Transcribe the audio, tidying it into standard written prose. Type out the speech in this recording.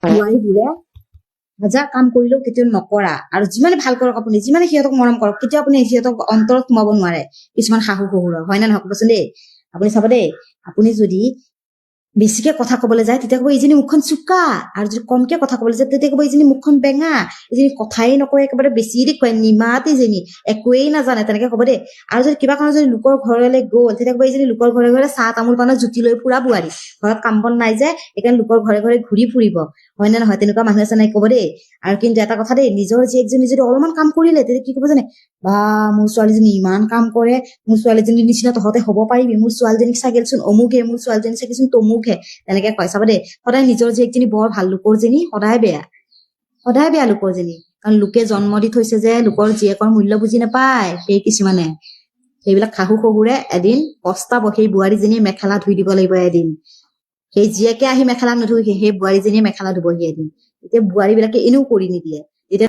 বোৱাৰীবোৰে হাজাৰ কাম কৰিলেও কেতিয়াও নকৰা আৰু যিমানে ভাল কৰক আপুনি যিমানে সিহঁতক মৰম কৰক কেতিয়াও আপুনি সিহঁতক অন্তৰত সোমাব নোৱাৰে কিছুমান শাহু শহুৰৰ হয় নে নহয় কবচোন দেই আপুনি চাব দেই আপুনি যদি বেছিকে কথা কবলৈ যায় তেতিয়া ক'ব এইজনী মুখখন চোকা আৰু যদি কমকে কথা কবলৈ যায় তেতিয়া ক'ব এইজনী মুখখন বেঙা এইজনী কথাই নকয় একেবাৰে বেছি দেখুৱাই নিমাত এইজনী একোৱেই নাজানে তেনেকে ক'ব দেই আৰু যদি কিবা কাৰণত যদি লোকৰ ঘৰলৈ গ'ল তেতিয়া ক'ব এইজনী লোকৰ ঘৰে ঘৰে চাহ তামোল পাণৰ জুতি লৈ ফুৰা বোৱাৰী ঘৰত কাম বন নাই যে সেইকাৰণে লোকৰ ঘৰে ঘৰে ঘূৰি ফুৰিব হয় নে নহয় তেনেকুৱা মানুহ আছে নাই ক'ব দেই আৰু কিন্তু এটা কথা দেই নিজৰ জীয়েকজনী যদি অলপমান কাম কৰিলে তেতিয়া কি ক'ব জানে বা মোৰ ছোৱালীজনী ইমান কাম কৰে মোৰ ছোৱালীজনীৰ নিচিনা তহঁতে হ'ব পাৰিবি মোৰ ছোৱালীজনীক চাগেলচোন অমুকে মোৰ ছোৱালীজনী চাগেচোন তমুকহে তেনেকে কয় চাব দেই সদায় নিজৰ জীয়েকজনী বৰ ভাল লোকৰজনী সদায় বেয়া লোকৰজনী কাৰণ লোকে জন্ম দি থৈছে যে লোকৰ জীয়েকৰ মূল্য বুজি নাপায় সেই কিছুমানে সেইবিলাক শাহু শহুৰে এদিন পস্তাব সেই বোৱাৰীজনীয়ে মেখেলা ধুই দিব লাগিব এদিন সেই জীয়েকে আহি মেখেলা নুধুই সেই বোৱাৰীজনীয়ে মেখেলা ধুবহি এদিন এতিয়া বোৱাৰী বিলাকে এনেও কৰি নিদিয়ে এতিয়া